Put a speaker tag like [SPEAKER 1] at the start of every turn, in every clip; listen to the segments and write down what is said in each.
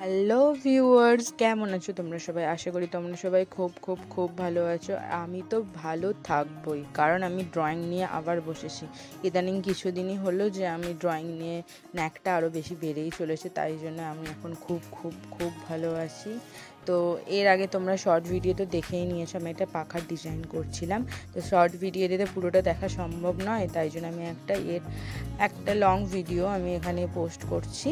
[SPEAKER 1] Hello viewers, কেমন আছো তোমরা সবাই? আশা করি তোমরা সবাই খুব খুব খুব ভালো আছো। আমি তো ভালো থাকবই, কারণ আমি ড্রয়িং নিয়ে আবার বসেছি। ইদানিং কিছুদিনই হলো যে আমি ড্রয়িং নিয়ে ন্যাকটা আরও বেশি বেড়েই চলেছে, তাই জন্য আমি এখন খুব খুব খুব ভালো আছি। তো এর আগে তোমরা শর্ট ভিডিও তো দেখেই নিয়েছো, আমি একটা পাখার ডিজাইন করছিলাম। তো শর্ট ভিডিওতে পুরোটা দেখা সম্ভব নয়, তাই জন্য আমি একটা লং ভিডিও আমি এখানে পোস্ট করছি।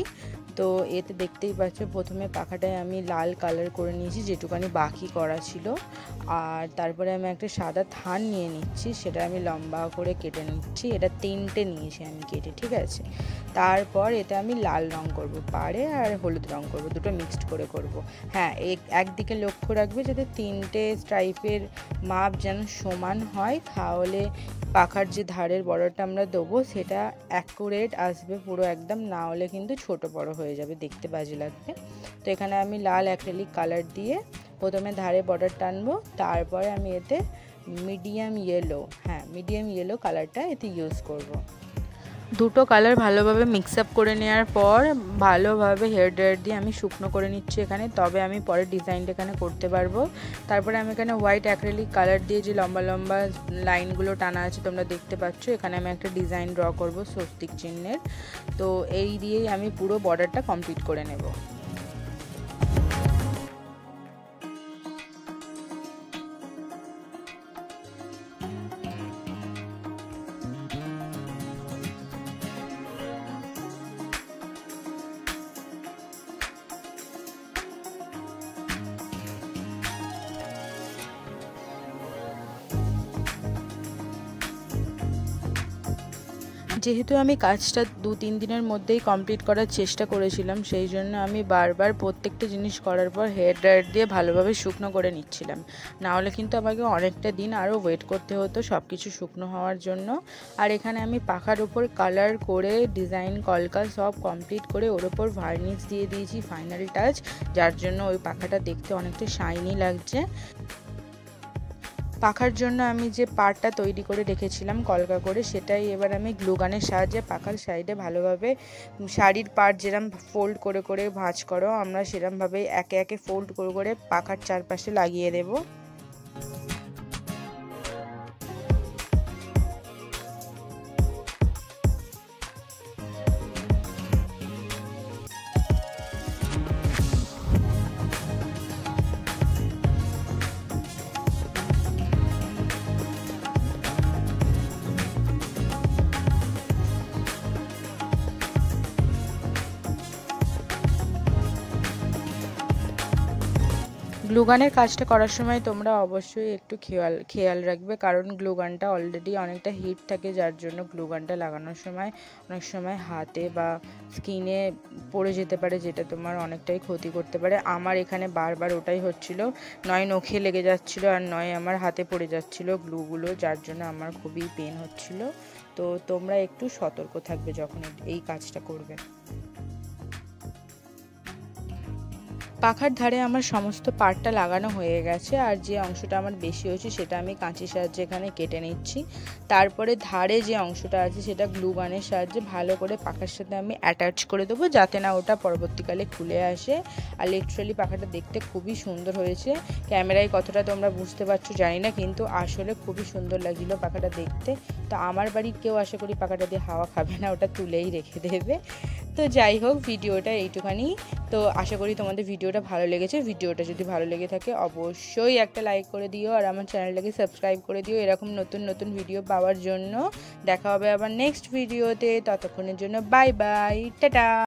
[SPEAKER 1] তো এতে দেখতেই পাচ্ছ, প্রথমে পাখাটায় আমি লাল কালার করে নিয়েছি, যেটুকানি বাকি করা ছিল। আর তারপরে আমি একটা সাদা থান নিয়ে নিচ্ছি, সেটা আমি লম্বা করে কেটে নিচ্ছি। এটা 3টে নিয়েছি আমি কেটে, ঠিক আছে। তারপর এতে আমি লাল রং করব পাড়ে, আর হলুদ রং করব, দুটো মিক্সড করে করব। হ্যাঁ, একদিকে লক্ষ্য রাখবে যাতে 3টে স্ট্রাইপের মাপ যেন সমান হয়, তাহলে পাখার যে ধারের বর্ডারটা আমরা দেবো সেটা অ্যাকুরেট আসবে পুরো একদম, না হলে কিন্তু ছোট বড় হয়ে যাবে, দেখতে বাজে লাগবে। তো এখানে আমি লাল অ্যাক্রিলিক কালার দিয়ে প্রথমে ধারে বর্ডার টানবো, তারপরে আমি এতে মিডিয়াম ইয়েলো কালারটা এতে ইউজ করব। দুটো কালার ভালোভাবে মিক্স আপ করে নেওয়ার পর ভালোভাবে হেয়ার ড্রায়ার দিয়ে আমি শুকনো করে নিচ্ছি এখানে, তবে আমি পরের ডিজাইনটা এখানে করতে পারবো। তারপরে আমি এখানে হোয়াইট অ্যাক্রিলিক কালার দিয়ে যে লম্বা লম্বা লাইনগুলো টানা আছে তোমরা দেখতে পাচ্ছ, এখানে আমি একটা ডিজাইন ড্র করব স্বস্তিক চিহ্নের। তো এই দিয়েই আমি পুরো বর্ডারটা কমপ্লিট করে নেব। যেহেতু আমি কাজটা 2-3 দিনের মধ্যেই কমপ্লিট করার চেষ্টা করেছিলাম, সেই জন্য আমি বারবার প্রত্যেকটা জিনিস করার পর হেয়ার ড্রায়ার দিয়ে ভালোভাবে শুকনো করে নিচ্ছিলাম। না হলে কিন্তু আমাকে অনেকটা দিন আরও ওয়েট করতে হতো সব কিছু শুকনো হওয়ার জন্য। আর এখানে আমি পাখার ওপর কালার করে ডিজাইন কলকা সব কমপ্লিট করে ওর ওপর ভার্নিশ দিয়ে দিয়েছি ফাইনাল টাচ, যার জন্য ওই পাখাটা দেখতে অনেকটা শাইনি লাগছে। পাখার জন্য আমি যে পাড়টা তৈরি করে রেখেছিলাম কলকা করে, সেটাই এবার আমি গ্লুগানের সাহায্যে পাখার সাইডে ভালোভাবে, শাড়ির পাড় যেরকম ফোল্ড করে করে ভাঁজ করো আমরা সেরকমভাবেই একে একে ফোল্ড করে করে পাখার চারপাশে লাগিয়ে দেবো। গ্লুগানের কাজটা করার সময় তোমরা অবশ্যই একটু খেয়াল রাখবে, কারণ গ্লুগানটা অলরেডি অনেকটা হিট থাকে, যার জন্য গ্লুগানটা লাগানোর সময় অনেক সময় হাতে বা স্কিনে পড়ে যেতে পারে, যেটা তোমার অনেকটাই ক্ষতি করতে পারে। আমার এখানে বারবার ওটাই হচ্ছিল, নয় নখে লেগে যাচ্ছিলো আর নয় আমার হাতে পড়ে যাচ্ছিলো গ্লুগুলো, যার জন্য আমার খুবই পেন হচ্ছিল। তো তোমরা একটু সতর্ক থাকবে যখন এই কাজটা করবে। পাখার ধারে আমার সমস্ত পার্টটা লাগানো হয়ে গেছে, আর যে অংশটা আমার বেশি হয়েছে সেটা আমি কাঁচির সাহায্যে এখানে কেটে নিচ্ছি। তারপরে ধারে যে অংশটা আছে সেটা গ্লুগানের সাহায্যে ভালো করে পাখার সাথে আমি অ্যাটাচ করে দেবো, যাতে না ওটা পরবর্তীকালে খুলে আসে। আর লিটারালি পাখাটা দেখতে খুবই সুন্দর হয়েছে। ক্যামেরায় কতটা তোমরা বুঝতে পারছো জানি না, কিন্তু আসলে খুবই সুন্দর লাগছিল পাখাটা দেখতে। তো আমার বাড়ির কেউ আশা করি পাখাটা দিয়ে হাওয়া খাবে না, ওটা তুলেই রেখে দেবে। তো যাই হোক, ভিডিওটা এইটুখানি। তো আশা করি তোমাদের ভিডিওটা ভালো লেগেছে। ভিডিওটা যদি ভালো লেগে থাকে অবশ্যই একটা লাইক করে দিও, আর আমার চ্যানেলটাকে সাবস্ক্রাইব করে দিও এরকম নতুন নতুন ভিডিও পাওয়ার জন্য। দেখা হবে আবার নেক্সট ভিডিওতে, ততক্ষণের জন্য বাই বাই, টাটা।